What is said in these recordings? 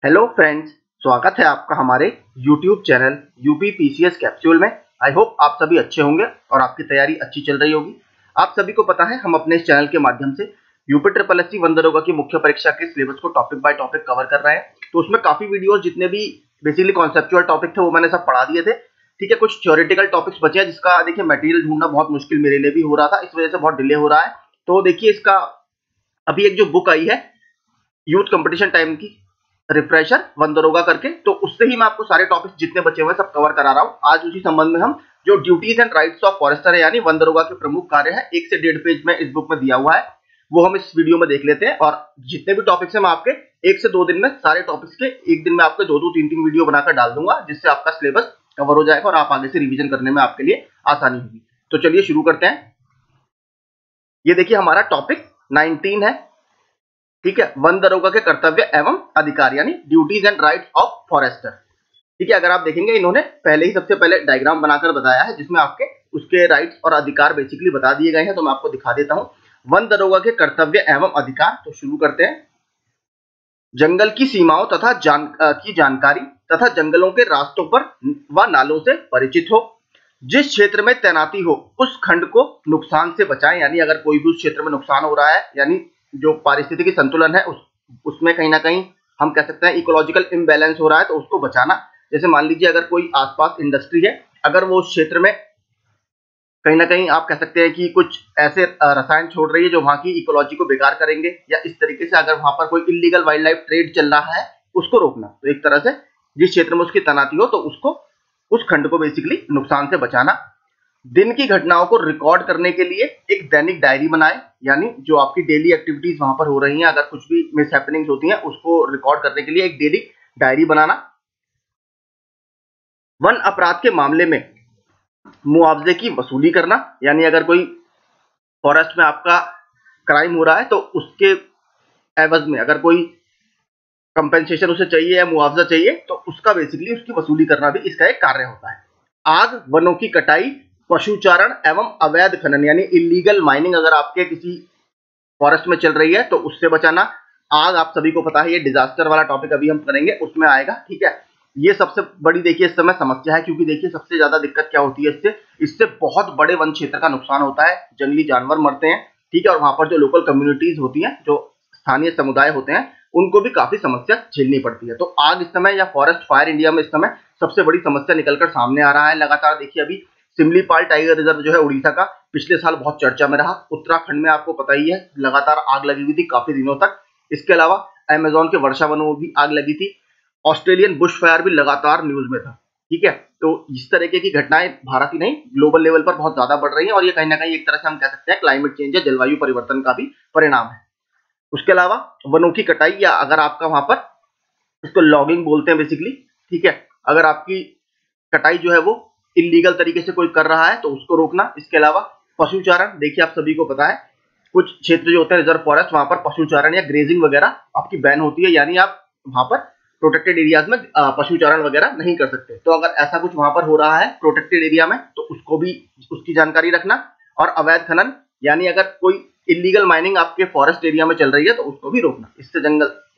Hello friends, स्वागत है आपका हमारे YouTube channel UP PCS capsule में। आई होप आप सभी अच्छे होंगे और आपकी तैयारी अच्छी चल रही होगी। आप सभी को पता है हम अपने इस चैनल के माध्यम से यूपी ट्रिपल एससी वन दरोगा की मुख्य परीक्षा के सिलेबस को टॉपिक बाय टॉपिक कवर कर रहे हैं। तो उसमें काफी वीडियोस जितने भी बेसिकली कॉन्सेप्चुअल टॉपिक थे वो मैंने सब पढ़ा दिए थे। ठीक है, कुछ थ्योरेटिकल टॉपिक्स बचे हैं जिसका देखिए मटेरियल ढूंढना बहुत मुश्किल मेरे लिए भी हो रहा था, इस वजह से बहुत डिले हो रहा है। तो देखिए इसका अभी एक जो बुक आई है यूथ कंपटीशन टाइम की रिफ्रेशर वन दरोगा करके, तो उससे ही मैं आपको सारे टॉपिक्स जितने बचे हुए हैं सब कवर करा रहा हूं। आज उसी संबंध में हम जो duties and rights of forester है यानी वन दरोगा के प्रमुख कार्य है 1 से 1.5 पेज में इस बुक में दिया हुआ है, वो हम इस वीडियो में देख लेते हैं। और जितने भी टॉपिक्स है मैं आपके 1 से 2 दिन में सारे टॉपिक्स के एक दिन में आपके 2-2 3-3 वीडियो बनाकर डाल दूंगा, जिससे आपका सिलेबस कवर हो जाएगा और आप आगे से रिविजन करने में आपके लिए आसानी होगी। तो चलिए शुरू करते हैं। ये देखिए हमारा टॉपिक 19 है, ठीक है, वन दरोगा के कर्तव्य एवं अधिकार यानी duties and rights of forester. ठीक है, अगर आप देखेंगे इन्होंने पहले ही सबसे पहले डायग्राम बनाकर बताया है जिसमें आपके उसके राइट्स और अधिकार बेसिकली बता दिए गए हैं। तो मैं आपको दिखा देता हूं वन दरोगा के कर्तव्य एवं अधिकार। तो शुरू करते हैं। जंगल की सीमाओं तथा की जानकारी तथा जंगलों के रास्तों पर व नालों से परिचित हो। जिस क्षेत्र में तैनाती हो उस खंड को नुकसान से बचाएं, यानी अगर कोई भी उस क्षेत्र में नुकसान हो रहा है यानी जो पारिस्थितिकी संतुलन है उसमें कहीं ना कहीं हम कह सकते हैं इकोलॉजिकल इम्बैलेंस हो रहा है, तो उसको बचाना। जैसे मान लीजिए अगर कोई आसपास इंडस्ट्री है, अगर वो उस क्षेत्र में कहीं ना कहीं आप कह सकते हैं कि कुछ ऐसे रसायन छोड़ रही है जो वहां की इकोलॉजी को बेकार करेंगे, या इस तरीके से अगर वहां पर कोई इलीगल वाइल्ड लाइफ ट्रेड चल रहा है उसको रोकना। तो एक तरह से जिस क्षेत्र में उसकी तैनाती हो तो उसको उस खंड को बेसिकली नुकसान से बचाना। दिन की घटनाओं को रिकॉर्ड करने के लिए एक दैनिक डायरी बनाएं, यानी जो आपकी डेली एक्टिविटीज वहां पर हो रही हैं, अगर कुछ भी मिस हैपनिंग्स होती हैं उसको रिकॉर्ड करने के लिए एक डेली डायरी बनाना। वन अपराध के मामले में मुआवजे की वसूली करना, यानी अगर कोई फॉरेस्ट में आपका क्राइम हो रहा है तो उसके एवज में अगर कोई कंपेंसेशन उसे चाहिए या मुआवजा चाहिए तो उसका बेसिकली उसकी वसूली करना भी इसका एक कार्य होता है। आग, वनों की कटाई, पशुचारण एवं अवैध खनन यानी इलीगल माइनिंग अगर आपके किसी फॉरेस्ट में चल रही है तो उससे बचाना। आग आप सभी को पता है, ये डिजास्टर वाला टॉपिक अभी हम करेंगे उसमें आएगा, ठीक है। ये सबसे बड़ी देखिए इस समय समस्या है, क्योंकि देखिए सबसे ज्यादा दिक्कत क्या होती है इससे बहुत बड़े वन क्षेत्र का नुकसान होता है, जंगली जानवर मरते हैं, ठीक है। और वहां पर जो लोकल कम्युनिटीज होती हैं, जो स्थानीय समुदाय होते हैं, उनको भी काफी समस्या झेलनी पड़ती है। तो आग इस समय या फॉरेस्ट फायर इंडिया में इस समय सबसे बड़ी समस्या निकलकर सामने आ रहा है। लगातार देखिए अभी सिमलीपाल टाइगर रिजर्व जो है उड़ीसा का, पिछले साल बहुत चर्चा में रहा। उत्तराखंड में आपको पता ही है लगातार आग लगी हुई थी काफी दिनों तक। इसके अलावा अमेज़न के वर्षा वनों में भी आग लगी थी। ऑस्ट्रेलियन बुश फायर भी लगातार न्यूज में था, ठीक है। तो इस तरीके की घटनाएं भारत ही नहीं ग्लोबल लेवल पर बहुत ज्यादा बढ़ रही हैं, और ये कहीं ना कहीं एक तरह से हम कह सकते हैं क्लाइमेट चेंज या जलवायु परिवर्तन का भी परिणाम है। उसके अलावा वनों की कटाई, या अगर आपका वहां पर इसको लॉगिंग बोलते हैं बेसिकली, ठीक है, अगर आपकी कटाई जो है वो इलीगल तरीके से कोई कर रहा है तो उसको रोकना। इसके अलावा पशुचारण, देखिए आप सभी को पता है कुछ क्षेत्र जो होते हैं रिजर्व फॉरेस्ट, वहां पर पशुचारण या ग्रेजिंग वगैरह आपकी बैन होती है, यानी आप वहां पर प्रोटेक्टेड एरियाज में पशुचारण वगैरह नहीं कर सकते। तो अगर ऐसा कुछ वहां पर हो रहा है प्रोटेक्टेड एरिया में तो उसको भी उसकी जानकारी रखना। और अवैध खनन, यानी अगर कोई इलीगल माइनिंग आपके फॉरेस्ट एरिया में चल रही है तो उसको भी रोकना।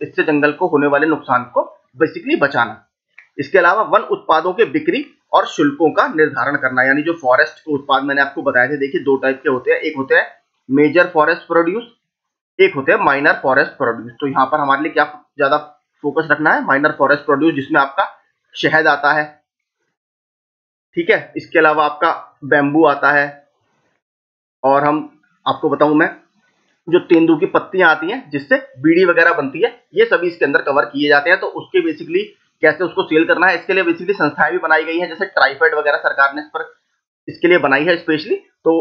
इससे जंगल को होने वाले नुकसान को बेसिकली बचाना। इसके अलावा वन उत्पादों के बिक्री और शुल्कों का निर्धारण करना, यानी जो फॉरेस्ट के उत्पाद मैंने आपको बताए थे, देखिए 2 टाइप के होते हैं, एक होते हैं मेजर फॉरेस्ट प्रोड्यूस, एक होते हैं माइनर फॉरेस्ट प्रोड्यूस। तो यहाँ पर हमारे लिए क्या ज्यादा फोकस रखना है, माइनर फॉरेस्ट प्रोड्यूस, जिसमें आपका शहद आता है, ठीक है। इसके अलावा आपका बैम्बू आता है, और हम आपको बताऊं मैं जो तेंदू की पत्तियां आती हैं जिससे बीड़ी वगैरह बनती है, ये सभी इसके अंदर कवर किए जाते हैं। तो उसके बेसिकली कैसे उसको सेल करना है, इसके लिए बेसिकली संस्थाएं भी बनाई गई हैं, जैसे ट्राइफेड वगैरह सरकार ने इस पर इसके लिए बनाई है स्पेशली। तो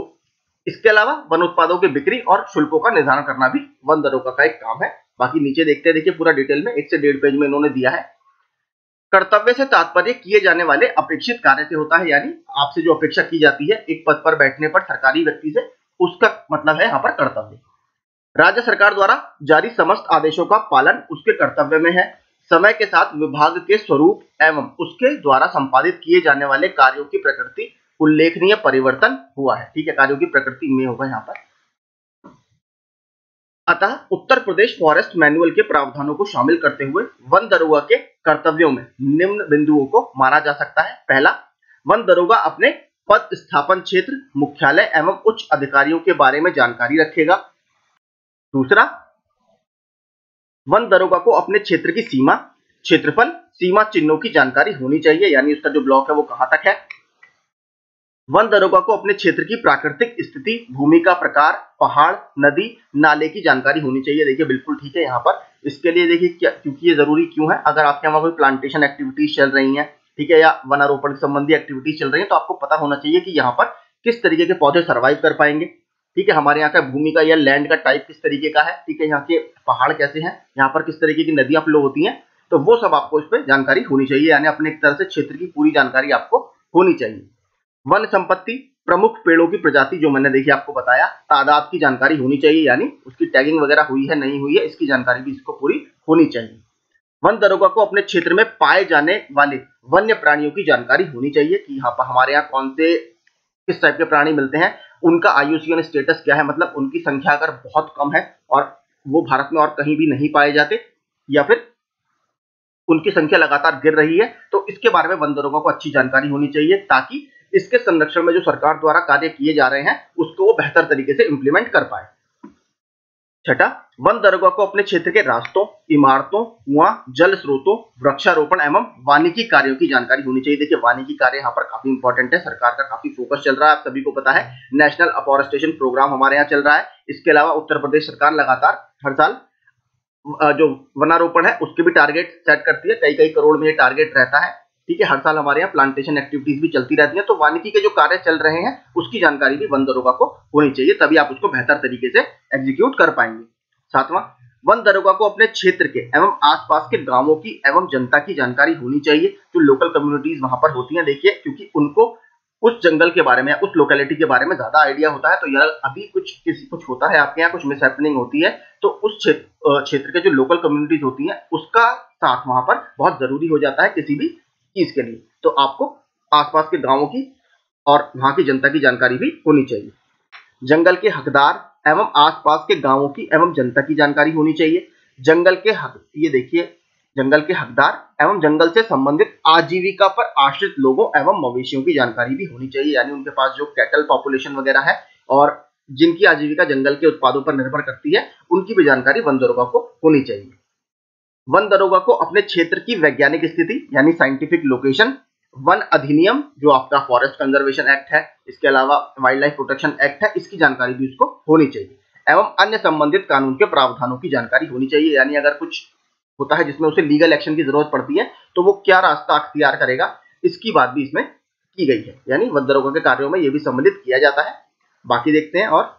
इसके अलावा वन उत्पादों की बिक्री और शुल्कों का निर्धारण करना भी वन दरोगा का एक काम है। बाकी नीचे देखते हैं, देखिए पूरा डिटेल में 1 से 1.5 पेज में इन्होंने दिया है। कर्तव्य से तात्पर्य किए जाने वाले अपेक्षित कार्य से होता है, यानी आपसे जो अपेक्षा की जाती है एक पद पर बैठने पर सरकारी व्यक्ति से, उसका मतलब है यहाँ पर कर्तव्य। राज्य सरकार द्वारा जारी समस्त आदेशों का पालन उसके कर्तव्य में है। समय के साथ विभाग के स्वरूप एवं उसके द्वारा संपादित किए जाने वाले कार्यों की प्रकृति उल्लेखनीय परिवर्तन हुआ है, ठीक है। कार्यों की प्रकृति में होगा यहाँ पर। अतः उत्तर प्रदेश फॉरेस्ट मैनुअल के प्रावधानों को शामिल करते हुए वन दरोगा के कर्तव्यों में निम्न बिंदुओं को माना जा सकता है। पहला, वन दरोगा अपने पद स्थापन क्षेत्र, मुख्यालय एवं उच्च अधिकारियों के बारे में जानकारी रखेगा। दूसरा, वन दरोगा को अपने क्षेत्र की सीमा, क्षेत्रफल, सीमा चिन्हों की जानकारी होनी चाहिए, यानी उसका जो ब्लॉक है वो कहां तक है। वन दरोगा को अपने क्षेत्र की प्राकृतिक स्थिति, भूमि का प्रकार, पहाड़, नदी, नाले की जानकारी होनी चाहिए। देखिए बिल्कुल ठीक है, यहाँ पर इसके लिए देखिए क्या, क्योंकि ये जरूरी क्यों है, अगर आपके वहां कोई प्लांटेशन एक्टिविटीज चल रही हैं, ठीक है, या वनारोपण संबंधी एक्टिविटीज चल रही है, तो आपको पता होना चाहिए कि यहाँ पर किस तरीके के पौधे सर्वाइव कर पाएंगे। ठीक है, हमारे यहाँ का भूमि का या लैंड का टाइप किस तरीके का है, ठीक है, यहाँ के पहाड़ कैसे हैं, यहाँ पर किस तरीके की नदियां फ्लो होती हैं, तो वो सब आपको इस पर जानकारी होनी चाहिए, यानी अपने एक तरह से क्षेत्र की पूरी जानकारी आपको होनी चाहिए। वन संपत्ति, प्रमुख पेड़ों की प्रजाति जो मैंने देखिए आपको बताया, तादाद की जानकारी होनी चाहिए, यानी उसकी टैगिंग वगैरह हुई है नहीं हुई है, इसकी जानकारी भी इसको पूरी होनी चाहिए। वन दरोगा को अपने क्षेत्र में पाए जाने वाले वन्य प्राणियों की जानकारी होनी चाहिए कि यहाँ पर हमारे यहाँ कौन से किस टाइप के प्राणी मिलते हैं, उनका IUCN स्टेटस क्या है, मतलब उनकी संख्या अगर बहुत कम है और वो भारत में और कहीं भी नहीं पाए जाते, या फिर उनकी संख्या लगातार गिर रही है, तो इसके बारे में वन दरोगा को अच्छी जानकारी होनी चाहिए, ताकि इसके संरक्षण में जो सरकार द्वारा कार्य किए जा रहे हैं उसको वो बेहतर तरीके से इंप्लीमेंट कर पाए। छठा, वन दरोगा को अपने क्षेत्र के रास्तों, इमारतों, कुआं, जल स्रोतों, वृक्षारोपण एवं वानिकी कार्यों की जानकारी होनी चाहिए। देखिए वानिकी कार्य यहाँ पर काफी इंपॉर्टेंट है, सरकार का काफी फोकस चल रहा है, आप सभी को पता है, नेशनल अफॉरेस्टेशन प्रोग्राम हमारे यहाँ चल रहा है। इसके अलावा उत्तर प्रदेश सरकार लगातार हर साल जो वनारोपण है उसके भी टारगेट सेट करती है, कई कई करोड़ में ये टारगेट रहता है। ठीक है, हर साल हमारे यहाँ प्लांटेशन एक्टिविटीज भी चलती रहती है, तो वानिकी के जो कार्य चल रहे हैं उसकी जानकारी भी वन दरोगा को होनी चाहिए, तभी आप उसको बेहतर तरीके से एग्जीक्यूट कर पाएंगे। सातवां, वन दरोगा को अपने क्षेत्र के एवं आसपास के गांवों की एवं जनता की जानकारी होनी चाहिए, जो लोकल कम्युनिटीज वहां पर होती हैं। देखिए क्योंकि उनको उस जंगल के बारे में, उस लोकेलिटी के बारे में ज्यादा आइडिया होता है, तो यार अभी कुछ होता है आपके यहाँ, कुछ मिसहैपनिंग होती है, तो उस क्षेत्र के जो लोकल कम्युनिटीज होती हैं उसका साथ वहां पर बहुत जरूरी हो जाता है किसी भी चीज के लिए, तो आपको आसपास के गांवों की और वहां की जनता की जानकारी भी होनी चाहिए। जंगल के हकदार एवं आसपास के गांवों की एवं जनता की जानकारी होनी चाहिए। जंगल के हक, ये देखिए, जंगल के हकदार एवं जंगल से संबंधित आजीविका पर आश्रित लोगों एवं मवेशियों की जानकारी भी होनी चाहिए, यानी उनके पास जो कैटल पॉपुलेशन वगैरह है और जिनकी आजीविका जंगल के उत्पादों पर निर्भर करती है, उनकी भी जानकारी वन दरोगा को होनी चाहिए। वन दरोगा को अपने क्षेत्र की वैज्ञानिक स्थिति यानी साइंटिफिक लोकेशन, वन अधिनियम जो आपका फॉरेस्ट कंजर्वेशन एक्ट है, इसके अलावा वाइल्ड लाइफ प्रोटेक्शन एक्ट है, इसकी जानकारी भी उसको होनी चाहिए, एवं अन्य संबंधित कानून के प्रावधानों की जानकारी होनी चाहिए, यानी अगर कुछ होता है जिसमें उसे लीगल एक्शन की जरूरत पड़ती है तो वो क्या रास्ता अख्तियार करेगा, इसकी बात भी इसमें की गई है, यानी वन दरोगा के कार्यों में यह भी सम्मिलित किया जाता है। बाकी देखते हैं, और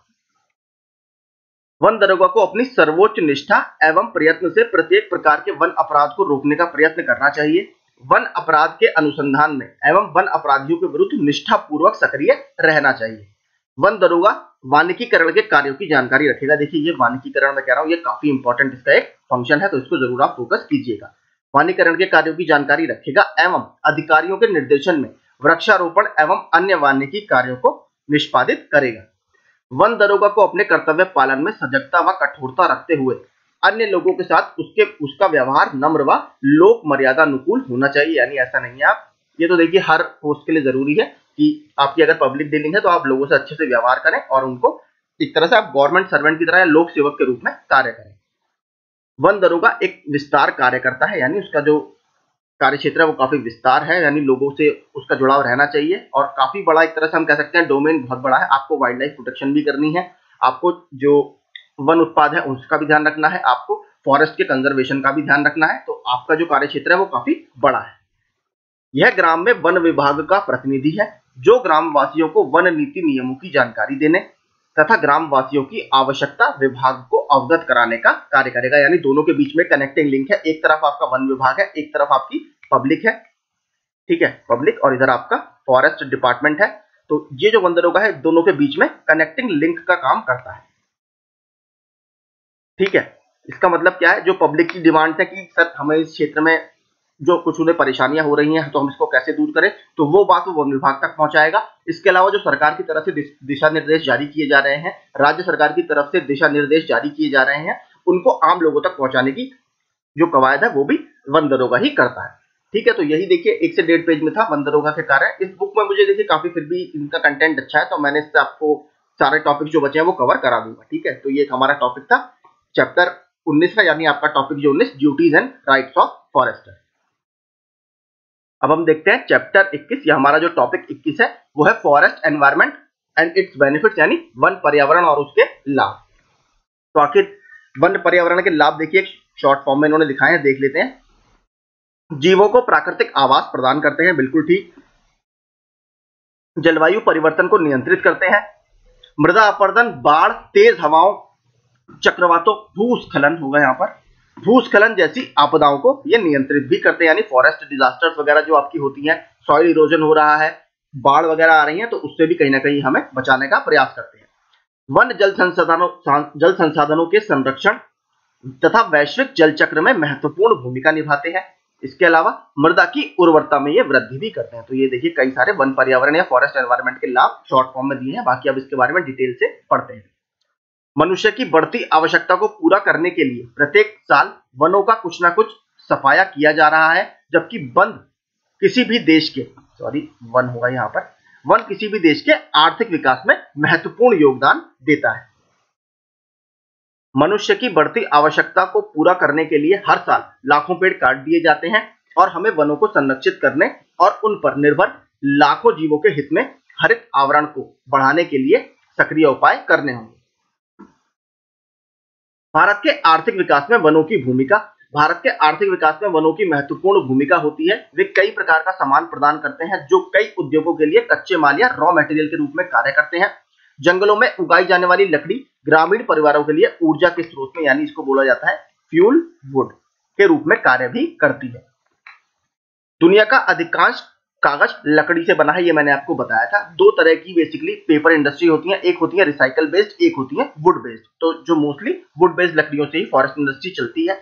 वन दरोगा को अपनी सर्वोच्च निष्ठा एवं प्रयत्न से प्रत्येक प्रकार के वन अपराध को रोकने का प्रयत्न करना चाहिए। वन अपराध के अनुसंधान में एवं वन अपराधियों के विरुद्ध निष्ठा पूर्वक सक्रिय रहना चाहिए। वन दरोगा वानिकीकरण के कार्यों की जानकारी रखेगा। देखिए ये वानिकीकरण मैं कह रहा हूँ, ये काफी इंपॉर्टेंट इसका एक फंक्शन है, तो इसको जरूर आप फोकस कीजिएगा। वानिकीकरण के कार्यों की जानकारी रखेगा एवं अधिकारियों के निर्देशन में वृक्षारोपण एवं अन्य वानिकी कार्यों को निष्पादित करेगा। वन दरोगा को अपने कर्तव्य पालन में सजगता व कठोरता रखते हुए अन्य लोगों के साथ उसका व्यवहार नम्र व लोक मर्यादा अनुकूल होना चाहिए, यानी ऐसा नहीं है आप, ये तो देखिए हर पोस्ट के लिए जरूरी है कि आपकी अगर पब्लिक डीलिंग है तो आप लोगों से अच्छे से व्यवहार करें और उनको एक तरह से आप गवर्नमेंट सर्वेंट की तरह या लोक सेवक के रूप में कार्य करें। वन दरोगा एक विस्तार कार्य करता है, यानी उसका जो कार्य क्षेत्र है वो काफी विस्तार है, यानी लोगों से उसका जुड़ाव रहना चाहिए और काफी बड़ा, एक तरह से हम कह सकते हैं डोमेन बहुत बड़ा है। आपको वाइल्ड लाइफ प्रोटेक्शन भी करनी है, आपको जो वन उत्पाद है उसका भी ध्यान रखना है, आपको फॉरेस्ट के कंजर्वेशन का भी ध्यान रखना है, तो आपका जो कार्य क्षेत्र है वो काफी बड़ा है। यह ग्राम में वन विभाग का प्रतिनिधि है, जो ग्राम वासियों को वन नीति नियमों की जानकारी देने तथा ग्राम वासियों की आवश्यकता विभाग को अवगत कराने का कार्य करेगा, यानी दोनों के बीच में कनेक्टिंग लिंक है। एक तरफ आपका वन विभाग है, एक तरफ आपकी पब्लिक है, ठीक है, पब्लिक, और इधर आपका फॉरेस्ट डिपार्टमेंट है, तो ये जो वन दरोगा है दोनों के बीच में कनेक्टिंग लिंक का काम करता है। ठीक है, इसका मतलब क्या है, जो पब्लिक की डिमांड है कि सर हमें इस क्षेत्र में जो कुछ उन्हें परेशानियां हो रही हैं तो हम इसको कैसे दूर करें, तो वो बात वो वन विभाग तक पहुंचाएगा। इसके अलावा जो सरकार की तरफ से दिशा निर्देश जारी किए जा रहे हैं, राज्य सरकार की तरफ से दिशा निर्देश जारी किए जा रहे हैं, उनको आम लोगों तक पहुंचाने की जो कवायद है वो भी वन दरोगा ही करता है। ठीक है, तो यही देखिए 1 से 1.5 पेज में था वन दरोगा के कार्य। इस बुक में मुझे देखिए काफी फिर भी इनका कंटेंट अच्छा है, तो मैंने इससे आपको सारे टॉपिक जो बचे हैं वो कवर करा दूंगा। ठीक है, तो ये एक हमारा टॉपिक था चैप्टर 19 का, यानी आपका टॉपिक जो 19 duties and rights of forester. अब हम देखते हैं चैप्टर 21। ये हमारा जो टॉपिक 21 है वो है forest environment and it's benefits, यानी वन पर्यावरण और उसके लाभ। तो आखिर वन पर्यावरण के लाभ देखिए शॉर्ट फॉर्म में इन्होंने दिखाए हैं, देख लेते हैं। जीवों को प्राकृतिक आवास प्रदान करते हैं, बिल्कुल ठीक। जलवायु परिवर्तन को नियंत्रित करते हैं। मृदा अपरदन, बाढ़, तेज हवाओं, चक्रवातों, भूस्खलन होगा यहाँ पर, भूस्खलन जैसी आपदाओं को ये नियंत्रित भी करते हैं, यानी फॉरेस्ट डिजास्टर्स वगैरह जो आपकी होती हैं, सॉइल इरोजन हो रहा है, बाढ़ वगैरह आ रही हैं, तो उससे भी कहीं ना कहीं हमें बचाने का प्रयास करते हैं। वन जल संसाधनों के संरक्षण तथा वैश्विक जल चक्र में महत्वपूर्ण भूमिका निभाते हैं। इसके अलावा मृदा की उर्वरता में ये वृद्धि भी करते हैं। तो ये देखिए कई सारे वन पर्यावरण या फॉरेस्ट एनवायरनमेंट के लाभ शॉर्ट फॉर्म में दिए हैं, बाकी अब इसके बारे में डिटेल से पढ़ते हैं। मनुष्य की बढ़ती आवश्यकता को पूरा करने के लिए प्रत्येक साल वनों का कुछ ना कुछ सफाया किया जा रहा है, जबकि वन किसी भी देश के वन होगा यहाँ पर, वन किसी भी देश के आर्थिक विकास में महत्वपूर्ण योगदान देता है। मनुष्य की बढ़ती आवश्यकता को पूरा करने के लिए हर साल लाखों पेड़ काट दिए जाते हैं और हमें वनों को संरक्षित करने और उन पर निर्भर लाखों जीवों के हित में हरित आवरण को बढ़ाने के लिए सक्रिय उपाय करने होंगे। भारत के आर्थिक विकास में वनों की भूमिका। भारत के आर्थिक विकास में वनों की महत्वपूर्ण भूमिका होती है। वे कई प्रकार का सामान प्रदान करते हैं जो कई उद्योगों के लिए कच्चे माल या रॉ मटेरियल के रूप में कार्य करते हैं। जंगलों में उगाई जाने वाली लकड़ी ग्रामीण परिवारों के लिए ऊर्जा के स्रोत में, यानी इसको बोला जाता है फ्यूल वुड के रूप में कार्य भी करती है। दुनिया का अधिकांश कागज लकड़ी से बना है, ये मैंने आपको बताया था। दो तरह की बेसिकली पेपर इंडस्ट्री होती है, एक होती है रिसाइकल बेस्ड, एक होती है वुड बेस्ड। तो जो मोस्टली वुड बेस्ड लकड़ियों से ही फॉरेस्ट इंडस्ट्री चलती है।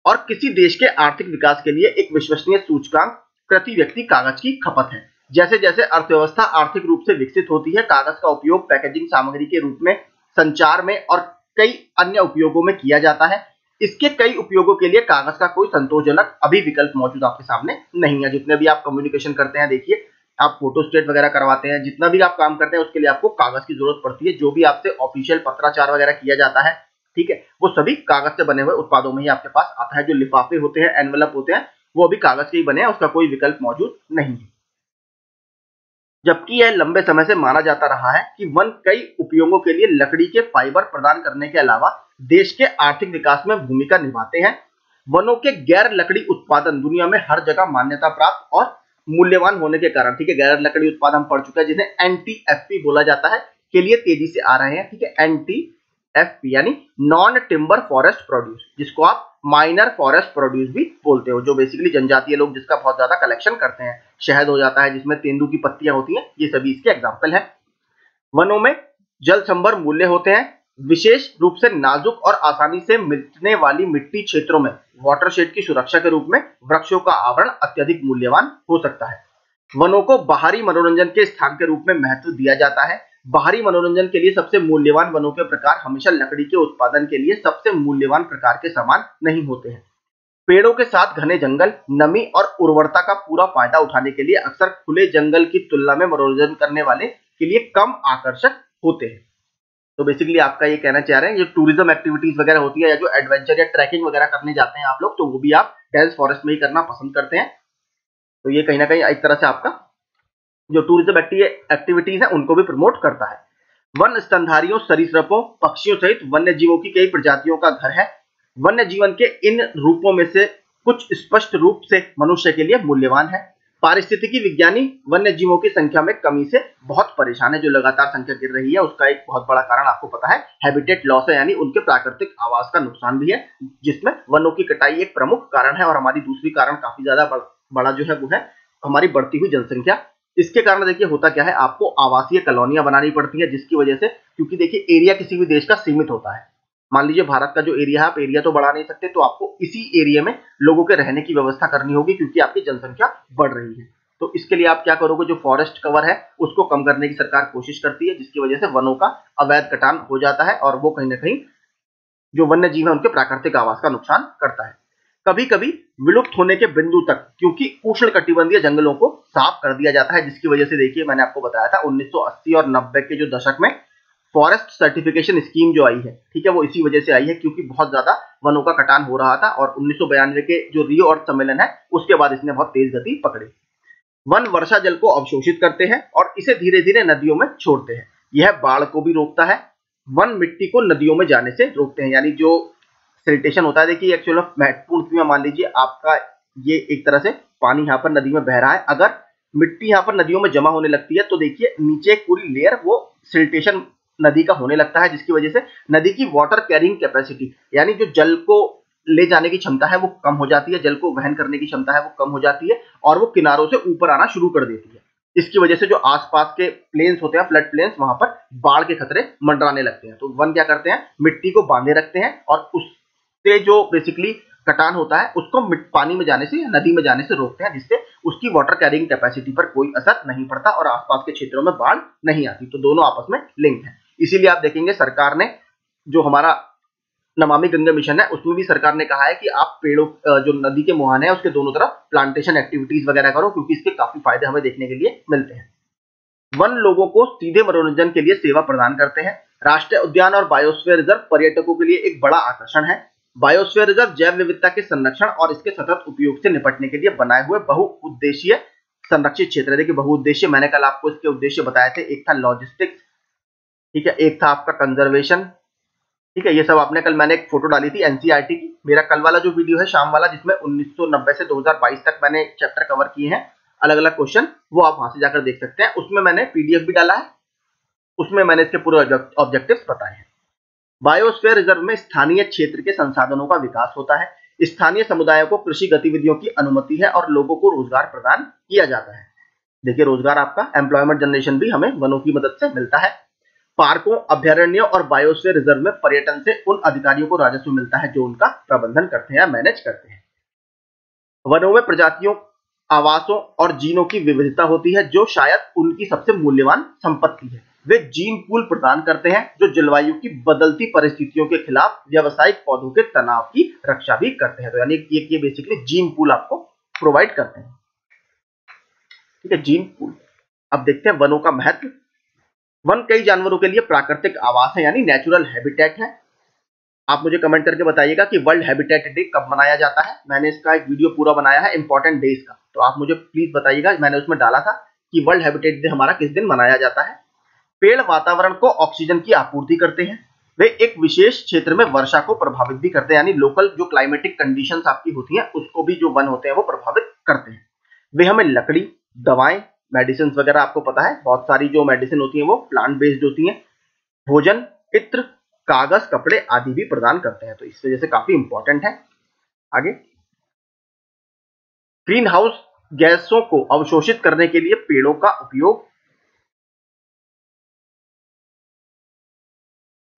और किसी देश के आर्थिक विकास के लिए एक विश्वसनीय सूचकांक प्रति व्यक्ति कागज की खपत है। जैसे जैसे अर्थव्यवस्था आर्थिक रूप से विकसित होती है, कागज का उपयोग पैकेजिंग सामग्री के रूप में, संचार में और कई अन्य उपयोगों में किया जाता है। इसके कई उपयोगों के लिए कागज का कोई संतोषजनक अभी विकल्प मौजूद आपके सामने नहीं है। जितने भी आप कम्युनिकेशन करते हैं, देखिए आप फोटोस्टेट वगैरह करवाते हैं, जितना भी आप काम करते हैं उसके लिए आपको कागज की जरूरत पड़ती है। जो भी आपसे ऑफिशियल पत्राचार वगैरह किया जाता है, ठीक है, वो सभी कागज से बने हुए उत्पादों में ही आपके पास आता है। जो लिफाफे होते हैं, एनवेलप होते हैं, वो भी कागज के ही बने हैं, उसका कोई विकल्प मौजूद नहीं है। जबकि यह लंबे समय से माना जाता रहा है कि वन कई उपयोगों के लिए लकड़ी के फाइबर प्रदान करने के अलावा देश के आर्थिक विकास में भूमिका निभाते हैं। वनों के गैर लकड़ी उत्पादन दुनिया में हर जगह मान्यता प्राप्त और मूल्यवान होने के कारण, ठीक है, गैर लकड़ी उत्पाद हम पढ़ चुके हैं जिन्हें NTFP बोला जाता है, के लिए तेजी से आ रहे हैं। ठीक है, NTFP यानी नॉन टिम्बर फॉरेस्ट प्रोड्यूस, जिसको आप माइनर फॉरेस्ट प्रोड्यूस भी बोलते हो, जो बेसिकली जनजातीय लोग जिसका बहुत ज्यादा कलेक्शन करते हैं। शहद हो जाता है जिसमें तेंदू की पत्तियां होती हैं, ये सभी इसके एग्जाम्पल है। वनों में जल संभर मूल्य होते हैं। विशेष रूप से नाजुक और आसानी से मिटने वाली मिट्टी क्षेत्रों में वाटरशेड की सुरक्षा के रूप में वृक्षों का आवरण अत्यधिक मूल्यवान हो सकता है। वनों को बाहरी मनोरंजन के स्थान के रूप में महत्व दिया जाता है। बाहरी मनोरंजन के लिए सबसे मूल्यवान वनों के प्रकार हमेशा लकड़ी के उत्पादन के लिए सबसे मूल्यवान प्रकार के समान नहीं होते हैं। पेड़ों के साथ घने जंगल नमी और उर्वरता का पूरा फायदा उठाने के लिए अक्सर खुले जंगल की तुलना में मनोरंजन करने वाले के लिए कम आकर्षक होते हैं। तो बेसिकली आपका ये कहना चाह रहे हैं, ये टूरिज्म एक्टिविटीज वगैरह होती है या जो एडवेंचर या ट्रैकिंग वगैरह करने जाते हैं आप लोग, तो वो भी आप डेंस फॉरेस्ट में ही करना पसंद करते हैं। तो ये कहीं ना कहीं एक तरह से आपका जो टूरिज्म एक्टिविटीज है उनको भी प्रमोट करता है। वन स्तनधारियों, सरीसृपों, पक्षियों सहित वन्य जीवों की कई प्रजातियों का घर है। वन्य जीवन के इन रूपों में से कुछ स्पष्ट रूप से मनुष्य के लिए मूल्यवान है। पारिस्थितिकी विज्ञानी वन्य जीवों की संख्या में कमी से बहुत परेशान है। जो लगातार संख्या गिर रही है उसका एक बहुत बड़ा कारण आपको पता है हैबिटेट लॉस है, यानी उनके प्राकृतिक आवास का नुकसान भी है, जिसमें वनों की कटाई एक प्रमुख कारण है। और हमारी दूसरी कारण काफी ज्यादा बड़ा जो है वो है हमारी बढ़ती हुई जनसंख्या। इसके कारण देखिए होता क्या है, आपको आवासीय कॉलोनियां बनानी पड़ती है, जिसकी वजह से, क्योंकि देखिए एरिया किसी भी देश का सीमित होता है, मान लीजिए भारत का जो एरिया है, आप एरिया तो बढ़ा नहीं सकते, तो आपको इसी एरिया में लोगों के रहने की व्यवस्था करनी होगी, क्योंकि आपकी जनसंख्या बढ़ रही है। तो इसके लिए आप क्या करोगे, जो फॉरेस्ट कवर है उसको कम करने की सरकार कोशिश करती है, जिसकी वजह से वनों का अवैध कटान हो जाता है और वो कहीं ना कहीं जो वन्य जीव है उनके प्राकृतिक आवास का नुकसान करता है। कभी कभी विलुप्त होने के बिंदु तक, क्योंकि उष्णकटिबंधीय जंगलों को साफ कर दिया जाता है, जिसकी वजह से देखिए मैंने आपको बताया था 1980 और 90 के जो दशक में फॉरेस्ट सर्टिफिकेशन स्कीम जो आई है, ठीक है, वो इसी वजह से आई है, क्योंकि बहुत ज्यादा वनों का कटान हो रहा था और 1992 के जो रियो अर्थ सम्मेलन है उसके बाद इसने बहुत तेज गति पकड़ी। वन वर्षा जल को अवशोषित करते हैं और इसे धीरे धीरे नदियों में छोड़ते हैं। यह बाढ़ को भी रोकता है। वन मिट्टी को नदियों में जाने से रोकते हैं, यानी जो सिल्टेशन होता है, देखिए एक्चुअली महत्वपूर्ण क्यों है, मान लीजिए आपका ये एक तरह से पानी यहाँ पर नदी में बह रहा है, अगर मिट्टी यहाँ पर नदियों में जमा होने लगती है तो देखिए नीचे एक पूरी लेयर वो सिल्टेशन नदी का होने लगता है, जिसकी वजह से नदी की वाटर कैरिंग कैपेसिटी, यानी जो जल को ले जाने की क्षमता है वो कम हो जाती है, जल को वहन करने की क्षमता है वो कम हो जाती है और वो किनारों से ऊपर आना शुरू कर देती है। इसकी वजह से जो आसपास के प्लेन्स होते हैं, फ्लड प्लेन्स, वहां पर बाढ़ के खतरे मंडराने लगते हैं। तो वन क्या करते हैं, मिट्टी को बांधे रखते हैं और उससे जो बेसिकली कटान होता है उसको पानी में जाने से या नदी में जाने से रोकते हैं, जिससे उसकी वाटर कैरिंग कैपेसिटी पर कोई असर नहीं पड़ता और आसपास के क्षेत्रों में बाढ़ नहीं आती। तो दोनों आपस में लिंक है। इसीलिए आप देखेंगे सरकार ने जो हमारा नमामि गंगे मिशन है उसमें भी सरकार ने कहा है कि आप पेड़ों जो नदी के मुहाने हैं उसके दोनों तरफ प्लांटेशन एक्टिविटीज वगैरह करो, क्योंकि इसके काफी फायदे हमें देखने के लिए मिलते हैं। वन लोगों को सीधे मनोरंजन के लिए सेवा प्रदान करते हैं। राष्ट्रीय उद्यान और बायोस्फीयर रिजर्व पर्यटकों के लिए एक बड़ा आकर्षण है। बायोस्फीयर रिजर्व जैव विविधता के संरक्षण और इसके सतत उपयोग से निपटने के लिए बनाए हुए बहुउद्देशीय संरक्षित क्षेत्र है। देखिए बहुउद्देशीय, मैंने कल आपको इसके उद्देश्य बताए थे, एक था लॉजिस्टिक्स, ठीक है, एक था आपका कंजर्वेशन, ठीक है, ये सब आपने कल मैंने एक फोटो डाली थी एनसीईआरटी की। मेरा कल वाला जो वीडियो है शाम वाला, जिसमें 1990 से 2022 तक मैंने चैप्टर कवर किए हैं, अलग अलग क्वेश्चन, वो आप वहां से जाकर देख सकते हैं। उसमें मैंने पीडीएफ भी डाला है, उसमें मैंने इसके पूरे ऑब्जेक्टिव्स बताए हैं। बायोस्फीयर रिजर्व में स्थानीय क्षेत्र के संसाधनों का विकास होता है। स्थानीय समुदायों को कृषि गतिविधियों की अनुमति है और लोगों को रोजगार प्रदान किया जाता है। देखिए रोजगार, आपका एम्प्लॉयमेंट जनरेशन भी हमें वनों की मदद से मिलता है। पार्कों, अभ्यारण्यों और बायोस्फीयर रिजर्व में पर्यटन से उन अधिकारियों को राजस्व मिलता है जो उनका प्रबंधन करते हैं या मैनेज करते हैं। वनों में प्रजातियों, आवासों और जीनों की विविधता होती है जो शायद उनकी सबसे मूल्यवान संपत्ति है। वे जीन पूल प्रदान करते हैं जो जलवायु की बदलती परिस्थितियों के खिलाफ व्यावसायिक पौधों के तनाव की रक्षा भी करते हैं। तो यानी ये बेसिकली जीन पूल आपको प्रोवाइड करते हैं, ठीक है, जीन पूल। अब देखते हैं वनों का महत्व। वन कई जानवरों के लिए प्राकृतिक आवास है, यानी नेचुरल हैबिटेट है। आप मुझे कमेंट करके बताइएगा कि वर्ल्ड हैबिटेट डे कब मनाया जाता है। मैंने इसका एक वीडियो पूरा बनाया है इंपॉर्टेंट डेज का, तो आप मुझे प्लीज बताइएगा। मैंने उसमें डाला था कि वर्ल्ड हैबिटेट डे हमारा किस दिन मनाया जाता है। पेड़ वातावरण को ऑक्सीजन की आपूर्ति करते हैं। वे एक विशेष क्षेत्र में वर्षा को प्रभावित भी करते हैं, यानी लोकल जो क्लाइमेटिक कंडीशंस आपकी होती हैं उसको भी जो वन होते हैं वो प्रभावित करते हैं। वे हमें लकड़ी, दवाएं, मेडिसिन वगैरह, आपको पता है बहुत सारी जो मेडिसिन होती है वो प्लांट बेस्ड होती है, भोजन, इत्र, कागज, कपड़े आदि भी प्रदान करते हैं। तो इस वजह से काफी इंपॉर्टेंट है। आगे, ग्रीन हाउस गैसों को अवशोषित करने के लिए पेड़ों का उपयोग।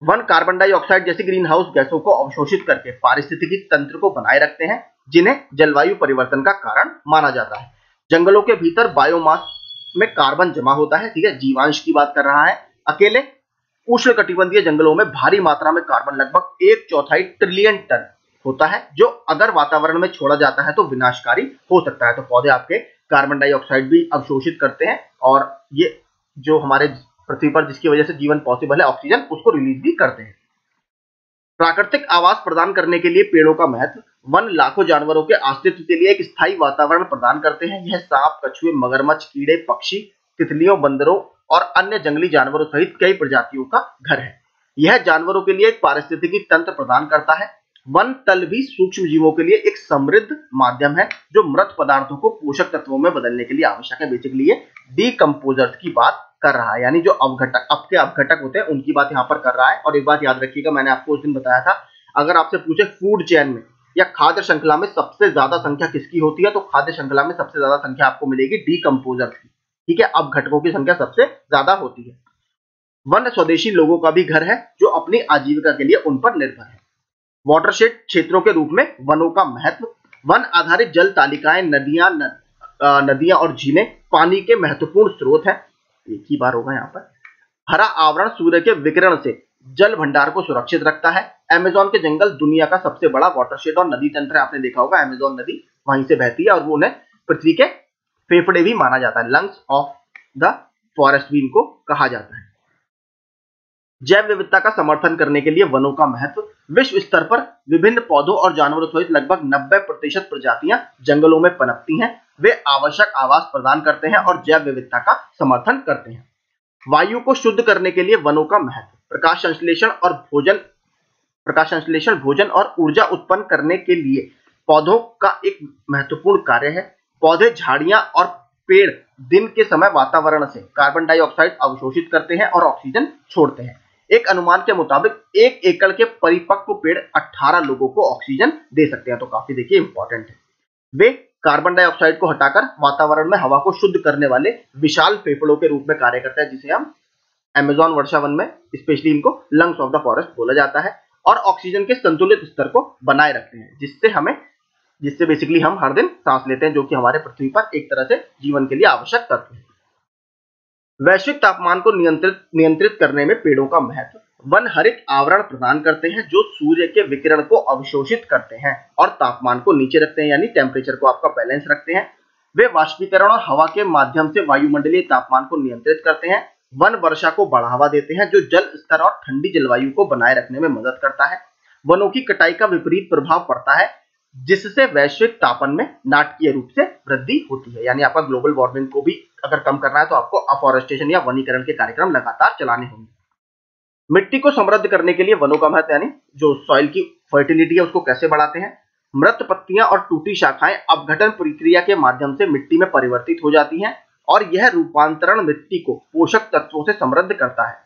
वन कार्बन डाइऑक्साइड जैसी ग्रीन हाउस गैसों को अवशोषित करके पारिस्थितिकी तंत्र को बनाए रखते हैं, जिन्हें जलवायु परिवर्तन का कारण माना जाता है। जंगलों के भीतर बायोमास में कार्बन जमा होता है, ठीक है, जीवांश की बात कर रहा है। अकेले उष्णकटिबंधीय जंगलों में भारी मात्रा में कार्बन, लगभग 1/4 ट्रिलियन टन होता है, जो अगर वातावरण में छोड़ा जाता है तो विनाशकारी हो सकता है। तो पौधे आपके कार्बन डाइऑक्साइड भी अवशोषित करते हैं और ये जो हमारे पृथ्वी पर जिसकी वजह से जीवन पॉसिबल है, ऑक्सीजन, उसको रिलीज भी करते हैं। प्राकृतिक आवास प्रदान करने के लिए पेड़ों का महत्व। वन लाखों जानवरों के अस्तित्व के लिए एक स्थायी वातावरण प्रदान करते हैं। यह सांप, कछुए, मगरमच्छ, कीड़े, पक्षी, तितलियों, बंदरों और अन्य जंगली जानवरों सहित कई प्रजातियों का घर है। यह जानवरों के लिए एक पारिस्थितिकी तंत्र प्रदान करता है। वन तल भी सूक्ष्म जीवों के लिए एक समृद्ध माध्यम है जो मृत पदार्थों को पोषक तत्वों में बदलने के लिए आवश्यक है। बेसिकली ये डीकंपोजर्स की बात कर रहा है, यानी जो अवघटक, आपके अवघटक होते हैं उनकी बात यहाँ पर कर रहा है। और एक बात याद रखिएगा, मैंने आपको उस दिन बताया था, अगर आपसे पूछे फूड चेन में या खाद्य श्रृंखला में सबसे ज्यादा संख्या किसकी होती है, तो खाद्य श्रृंखला में सबसे ज्यादा संख्या आपको मिलेगी डीकंपोजर्स की, ठीक है, अपघटकों की संख्या सबसे ज्यादा होती है। वन स्वदेशी लोगों का भी घर है जो अपनी आजीविका के लिए उन पर निर्भर है। वाटरशेड क्षेत्रों के रूप में वनों का महत्व। वन आधारित जल तालिकाएं, नदियां और झीलें पानी के महत्वपूर्ण स्रोत हैं। एक ही बार होगा यहाँ पर। हरा आवरण सूर्य के विकिरण से जल भंडार को सुरक्षित रखता है। अमेज़न के जंगल दुनिया का सबसे बड़ा वाटरशेड और नदी तंत्र है। आपने देखा होगा अमेज़न नदी वहीं से बहती है और वो उन्हें पृथ्वी के फेफड़े भी माना जाता है। लंग्स ऑफ द फॉरेस्ट भी इनको कहा जाता है। जैव विविधता का समर्थन करने के लिए वनों का महत्व। विश्व स्तर पर विभिन्न पौधों और जानवरों सहित लगभग 90% प्रजातियां जंगलों में पनपती हैं। वे आवश्यक आवास प्रदान करते हैं और जैव विविधता का समर्थन करते हैं। वायु को शुद्ध करने के लिए वनों का महत्व। प्रकाश संश्लेषण, भोजन और ऊर्जा उत्पन्न करने के लिए पौधों का एक महत्वपूर्ण कार्य है। पौधे, झाड़ियां और पेड़ दिन के समय वातावरण से कार्बन डाइऑक्साइड अवशोषित करते हैं और ऑक्सीजन छोड़ते हैं। एक अनुमान के मुताबिक 1 एकड़ के परिपक्व पेड़ 18 लोगों को ऑक्सीजन दे सकते हैं, तो काफी देखिए इंपॉर्टेंट है। वे कार्बन डाइऑक्साइड को हटाकर वातावरण में हवा को शुद्ध करने वाले विशाल फेफड़ों के रूप में कार्य करता है, जिसे हम अमेज़न वर्षा वन में स्पेशली इनको लंग्स ऑफ द फॉरेस्ट बोला जाता है, और ऑक्सीजन के संतुलित स्तर को बनाए रखते हैं, जिससे बेसिकली हम हर दिन सांस लेते हैं, जो कि हमारे पृथ्वी पर एक तरह से जीवन के लिए आवश्यक तत्व है। वैश्विक तापमान को नियंत्रित करने में पेड़ों का महत्व। वन हरित आवरण प्रदान करते हैं जो सूर्य के विकिरण को अवशोषित करते हैं और तापमान को नीचे रखते हैं, यानी टेम्परेचर को आपका बैलेंस रखते हैं। वे वाष्पीकरण और हवा के माध्यम से वायुमंडलीय तापमान को नियंत्रित करते हैं। वन वर्षा को बढ़ावा देते हैं जो जल स्तर और ठंडी जलवायु को बनाए रखने में मदद करता है। वनों की कटाई का विपरीत प्रभाव पड़ता है, जिससे वैश्विक तापन में नाटकीय रूप से वृद्धि होती है। यानी आपका ग्लोबल वार्मिंग को भी अगर कम करना है तो आपको अफॉरेस्टेशन या वनीकरण के कार्यक्रम लगातार चलाने होंगे। मिट्टी को समृद्ध करने के लिए वनों का महत्व, यानी जो सॉइल की फर्टिलिटी है उसको कैसे बढ़ाते हैं। मृत पत्तियां और टूटी शाखाएं अपघटन प्रक्रिया के माध्यम से मिट्टी में परिवर्तित हो जाती हैं और यह रूपांतरण मिट्टी को पोषक तत्वों से समृद्ध करता है।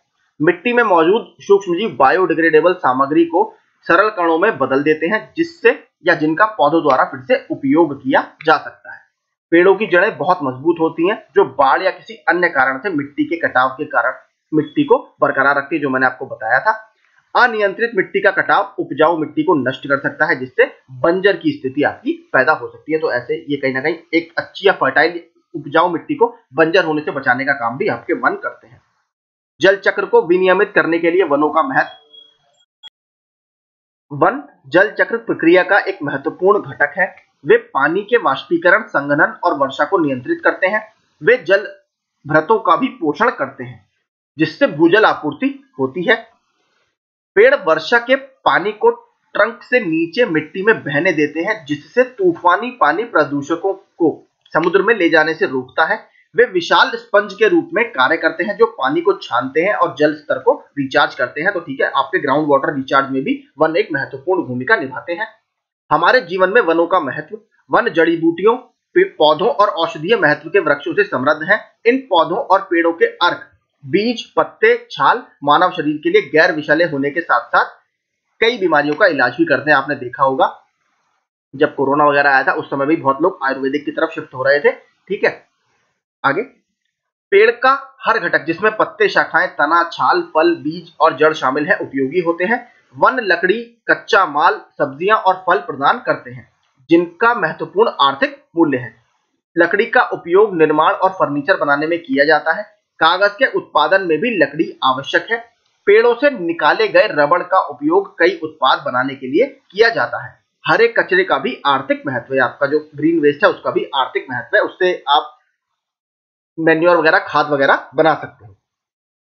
मिट्टी में मौजूद सूक्ष्मजीव बायोडिग्रेडेबल सामग्री को सरल कणों में बदल देते हैं, जिससे या जिनका पौधों द्वारा फिर से उपयोग किया जा सकता है। पेड़ों की जड़ें बहुत मजबूत होती हैं जो बाढ़ या किसी अन्य कारण से मिट्टी के कटाव के कारण मिट्टी को बरकरार रखती है, जो मैंने आपको बताया था। अनियंत्रित मिट्टी का कटाव उपजाऊ मिट्टी को नष्ट कर सकता है, जिससे बंजर की स्थिति आपकी पैदा हो सकती है। तो ऐसे ये कहीं ना कहीं एक अच्छी या फर्टाइल उपजाऊ मिट्टी को बंजर होने से बचाने का काम भी आपके वन करते हैं। जल चक्र को विनियमित करने के लिए वनों का महत्व। वन जल चक्र प्रक्रिया का एक महत्वपूर्ण घटक है। वे पानी के वाष्पीकरण, संघनन और वर्षा को नियंत्रित करते हैं। वे जल भ्रतों का भी पोषण करते हैं, जिससे भूजल आपूर्ति होती है। पेड़ वर्षा के पानी को ट्रंक से नीचे मिट्टी में बहने देते हैं, जिससे तूफानी पानी प्रदूषकों को समुद्र में ले जाने से रोकता है। वे विशाल स्पंज के रूप में कार्य करते हैं जो पानी को छानते हैं और जल स्तर को रिचार्ज करते हैं। तो ठीक है, आपके ग्राउंड वाटर रिचार्ज में भी वन एक महत्वपूर्ण भूमिका निभाते हैं। हमारे जीवन में वनों का महत्व। वन जड़ी बूटियों, पौधों और औषधीय महत्व के वृक्षों से समृद्ध है। इन पौधों और पेड़ों के अर्क, बीज, पत्ते, छाल मानव शरीर के लिए गैर विषैले होने के साथ साथ कई बीमारियों का इलाज भी करते हैं। आपने देखा होगा जब कोरोना वगैरह आया था उस समय भी बहुत लोग आयुर्वेदिक की तरफ शिफ्ट हो रहे थे। ठीक है, आगे। पेड़ का हर घटक जिसमें पत्ते, शाखाएं, तना, छाल, फल, बीज और जड़ शामिल है उपयोगी होते हैं। वन लकड़ी, कच्चा माल, सब्जियां और फल प्रदान करते हैं जिनका महत्वपूर्ण आर्थिक मूल्य है। लकड़ी का उपयोग निर्माण और फर्नीचर बनाने में किया जाता है। कागज के उत्पादन में भी लकड़ी आवश्यक है। पेड़ों से निकाले गए रबड़ का उपयोग कई उत्पाद बनाने के लिए किया जाता है। हरे कचरे का भी आर्थिक महत्व है। आपका जो ग्रीन वेस्ट है उसका भी आर्थिक महत्व है, उससे आप मैन्योर वगैरह, खाद वगैरह बना सकते हैं।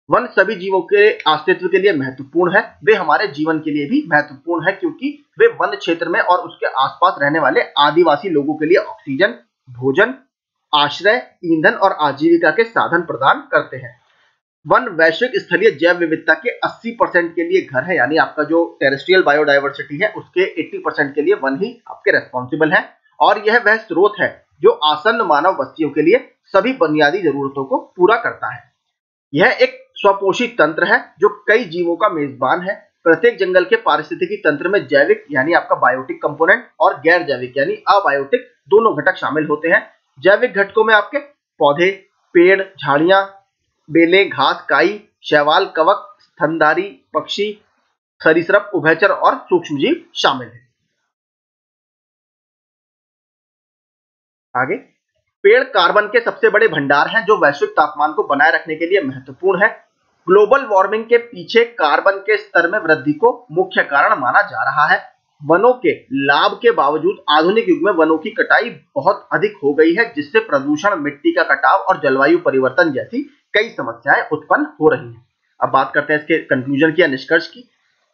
वन सभी जीवों के अस्तित्व के लिए महत्वपूर्ण है। वे हमारे जीवन के लिए भी महत्वपूर्ण है क्योंकि वे वन क्षेत्र में और उसके आसपास रहने वाले आदिवासी लोगों के लिए ऑक्सीजन, भोजन, आश्रय, ईंधन और आजीविका के साधन प्रदान करते हैं। वन वैश्विक स्थलीय जैव विविधता के 80% के लिए घर है, यानी आपका जो टेरेस्ट्रियल बायोडाइवर्सिटी है उसके 80% के लिए वन ही आपके रेस्पॉन्सिबल है। और यह वह स्रोत है जो आसन्न मानव बस्तियों के लिए सभी बुनियादी जरूरतों को पूरा करता है। यह एक स्वपोषित तंत्र है जो कई जीवों का मेजबान है। प्रत्येक जंगल के पारिस्थितिकी तंत्र में जैविक यानी आपका बायोटिक कंपोनेंट और गैर जैविक यानी अबायोटिक दोनों घटक शामिल होते हैं। जैविक घटकों में आपके पौधे, पेड़, झाड़ियां, बेलें, घास, काई, शैवाल, कवक, स्तनधारी पक्षी, सरीसृप, उभयचर और सूक्ष्मजीव शामिल है। आगे, पेड़ कार्बन के सबसे बड़े भंडार हैं जो वैश्विक तापमान को बनाए रखने के लिए महत्वपूर्ण है। ग्लोबल वार्मिंग के पीछे कार्बन के स्तर में वृद्धि को मुख्य कारण माना जा रहा है। वनों के लाभ के बावजूद आधुनिक युग में वनों की कटाई बहुत अधिक हो गई है, जिससे प्रदूषण, मिट्टी का कटाव और जलवायु परिवर्तन जैसी कई समस्याएं उत्पन्न हो रही हैं। अब बात करते हैं इसके कंक्लूजन की या निष्कर्ष की।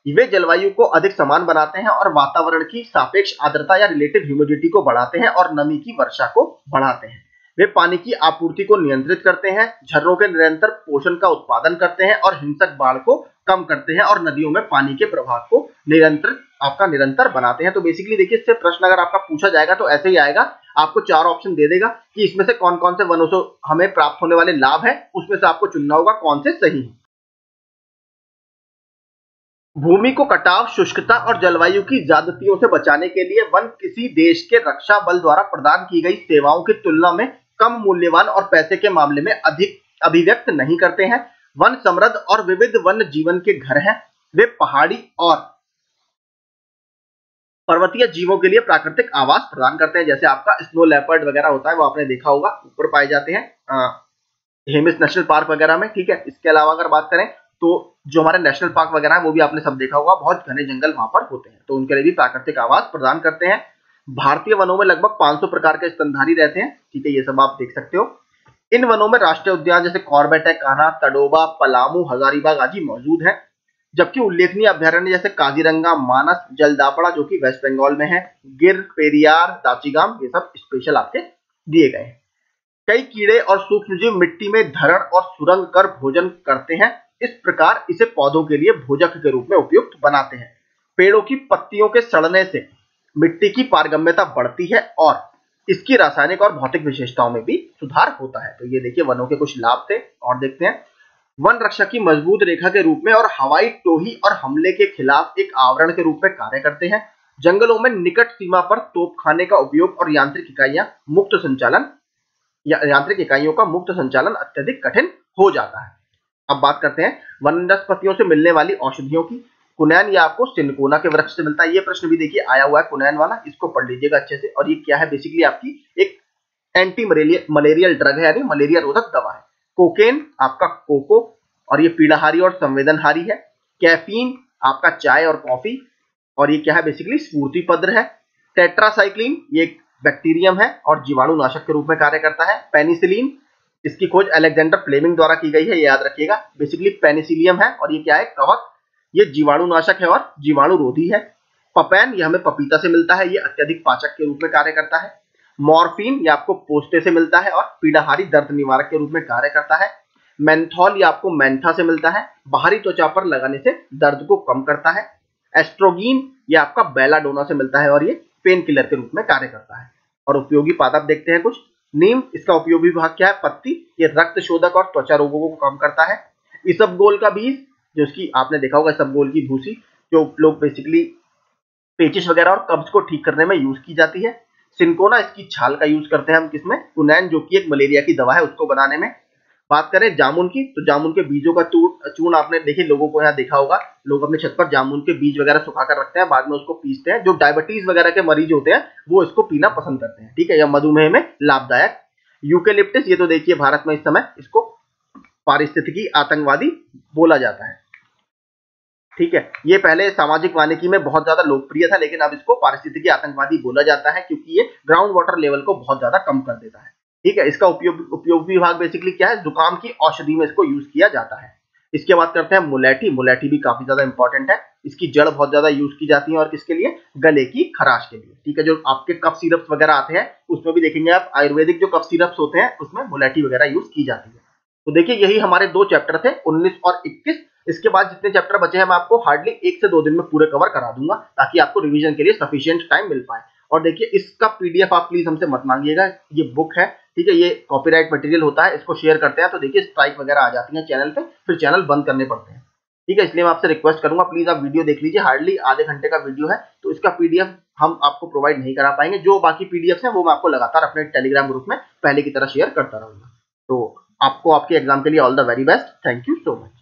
वे जलवायु को अधिक समान बनाते हैं और वातावरण की सापेक्ष आर्द्रता या रिलेटिव ह्यूमिडिटी को बढ़ाते हैं और नमी की वर्षा को बढ़ाते हैं। वे पानी की आपूर्ति को नियंत्रित करते हैं, झरनों के निरंतर पोषण का उत्पादन करते हैं और हिंसक बाढ़ को कम करते हैं और नदियों में पानी के प्रवाह को निरंतर बनाते हैं। तो बेसिकली देखिए, इससे प्रश्न अगर आपका पूछा जाएगा तो ऐसे ही आएगा, आपको 4 ऑप्शन दे देगा कि इसमें से कौन कौन से वनों से हमें प्राप्त होने वाले लाभ है, उसमें से आपको चुनना होगा कौन से सही है। भूमि को कटाव, शुष्कता और जलवायु की ज्यादतियों से बचाने के लिए वन किसी देश के रक्षा बल द्वारा प्रदान की गई सेवाओं की तुलना में कम मूल्यवान और पैसे के मामले में अधिक अभिव्यक्त नहीं करते हैं। वन समृद्ध और विविध वन्य जीवन के घर हैं। वे पहाड़ी और पर्वतीय जीवों के लिए प्राकृतिक आवास प्रदान करते हैं, जैसे आपका स्नो लेपर्ड वगैरह होता है, वो आपने देखा होगा, ऊपर पाए जाते हैं हेमिस नेशनल पार्क वगैरह में। ठीक है, इसके अलावा अगर बात करें तो जो हमारे नेशनल पार्क वगैरह है वो भी आपने सब देखा होगा, बहुत घने जंगल वहां पर होते हैं, तो उनके लिए भी प्राकृतिक आवास प्रदान करते हैं। भारतीय वनों में लगभग 500 प्रकार के स्तनधारी रहते हैं। ठीक है, ये सब आप देख सकते हो। इन वनों में राष्ट्रीय उद्यान जैसे कॉर्बेट है, कान्हा, तडोबा, पलामू, हजारीबाग आदि मौजूद है, जबकि उल्लेखनीय अभ्यारण्य जैसे काजीरंगा, मानस, जलदापड़ा जो कि वेस्ट बंगाल में है, गिर, पेरियार, दाचीगाम, ये सब स्पेशल आपके दिए गए हैं। कई कीड़े और सूक्ष्मजीव मिट्टी में धरण और सुरंग कर भोजन करते हैं, इस प्रकार इसे पौधों के लिए भोजक के रूप में उपयुक्त बनाते हैं। पेड़ों की पत्तियों के सड़ने से मिट्टी की पारगम्यता बढ़ती है और इसकी रासायनिक और भौतिक विशेषताओं में भी सुधार होता है। तो ये देखिए वनों के कुछ लाभ थे। और देखते हैं, वन रक्षा की मजबूत रेखा के रूप में और हवाई टोही और हमले के खिलाफ एक आवरण के रूप में कार्य करते हैं। जंगलों में निकट सीमा पर तोपखाने का उपयोग और यांत्रिक इकाइयों का मुक्त संचालन अत्यधिक कठिन हो जाता है। अब बात करते हैं वनस्पतियों से मिलने वाली औषधियों की। कुनैन या आपको सिनकोना के वृक्ष से मिलता है। ये प्रश्न भी देखिए आया हुआ है कुनैन वाला, इसको पढ़ लीजिएगा अच्छे से। और ये क्या है, बेसिकली आपकी एक एंटी मलेरियल ड्रग है, यानी मलेरिया रोधक दवा है। कोकेन आपका कोको, और ये पीड़ाहारी और संवेदनहारी है। कैफीन आपका चाय और कॉफी, और ये क्या है, बेसिकली स्फूर्ति पद्र है। टेट्रासाइक्लिन ये एक बैक्टीरियम है और जीवाणुनाशक के रूप में कार्य करता है। पेनिसिलिन, इसकी खोज अलेक्जेंडर फ्लेमिंग द्वारा की गई है, ये याद रखिएगा। बेसिकली पेनिसिलियम है और ये क्या है, कवक, ये जीवाणुनाशक है और जीवाणुरोधी है। पपैन ये हमें पपीता से मिलता है, ये अत्यधिक पाचक के रूप में कार्य करता है। मॉर्फिन ये आपको पोस्ते से मिलता है और पीड़ाहारी दर्द निवारक के रूप में कार्य करता है। मेंथॉल ये आपको मेंथा से मिलता है, बाहरी त्वचा पर लगाने से दर्द को कम करता है। एस्ट्रोगीन ये आपका बेलाडोना से मिलता है और ये पेन किलर के रूप में कार्य करता है। और उपयोगी पादप देखते हैं कुछ। नीम, इसका उपयोगी भाग क्या है, पत्ती, ये रक्त शोधक और त्वचा रोगों को कम करता है। इसबगोल का बीज, जो इसकी आपने देखा होगा इसबगोल की भूसी, जो लोग बेसिकली पेचिश वगैरह और कब्ज को ठीक करने में यूज की जाती है। सिनकोना, इसकी छाल का यूज करते हैं हम किसमें, कुनैन जो कि एक मलेरिया की दवा है उसको बनाने में। बात करें जामुन की, तो जामुन के बीजों का चूर्ण आपने देखिए लोगों को यहाँ देखा होगा, लोग अपने छत पर जामुन के बीज वगैरह सुखा कर रखते हैं, बाद में उसको पीसते हैं। जो डायबिटीज वगैरह के मरीज होते हैं वो इसको पीना पसंद करते हैं। ठीक है, यह मधुमेह में लाभदायक। यूकेलिप्टिस, ये तो देखिए भारत में इस समय इसको पारिस्थितिकी आतंकवादी बोला जाता है। ठीक है, ये पहले सामाजिक वानिकी में बहुत ज्यादा लोकप्रिय था, लेकिन अब इसको पारिस्थितिकी आतंकवादी बोला जाता है क्योंकि ये ग्राउंड वाटर लेवल को बहुत ज्यादा कम कर देता है। ठीक है, इसका उपयोग विभाग बेसिकली क्या है, जुकाम की औषधि में इसको यूज किया जाता है। इसके बाद करते हैं मुलेठी। मुलेठी भी काफी ज्यादा इंपॉर्टेंट है, इसकी जड़ बहुत ज्यादा यूज की जाती है और किसके लिए, गले की खराश के लिए। ठीक है, जो आपके कफ सिरप्स वगैरह आते हैं उसमें भी देखेंगे आप, आयुर्वेदिक जो कफ सिरप्स होते हैं उसमें मुलेठी वगैरह यूज की जाती है। तो देखिए यही हमारे 2 चैप्टर थे, 19 और 21। इसके बाद जितने चैप्टर बचे हैं मैं आपको हार्डली 1 से 2 दिन में पूरे कवर करा दूंगा, ताकि आपको रिवीजन के लिए सफिशिएंट टाइम मिल पाए। और देखिए इसका पीडीएफ आप प्लीज हमसे मत मांगिएगा, ये बुक है, ठीक है, ये कॉपीराइट मटेरियल होता है, इसको शेयर करते हैं तो देखिए स्ट्राइक वगैरह आ जाती है चैनल पे, फिर चैनल बंद करने पड़ते हैं। ठीक है, इसलिए मैं आपसे रिक्वेस्ट करूंगा प्लीज आप वीडियो देख लीजिए, हार्डली आधे घंटे का वीडियो है, तो इसका पीडीएफ हम आपको प्रोवाइड नहीं करा पाएंगे। जो बाकी पीडीएफ है वो मैं आपको लगातार अपने टेलीग्राम ग्रुप में पहले की तरह शेयर करता रहूंगा। तो आपको आपके एग्जाम के लिए all the very best. Thank you so much.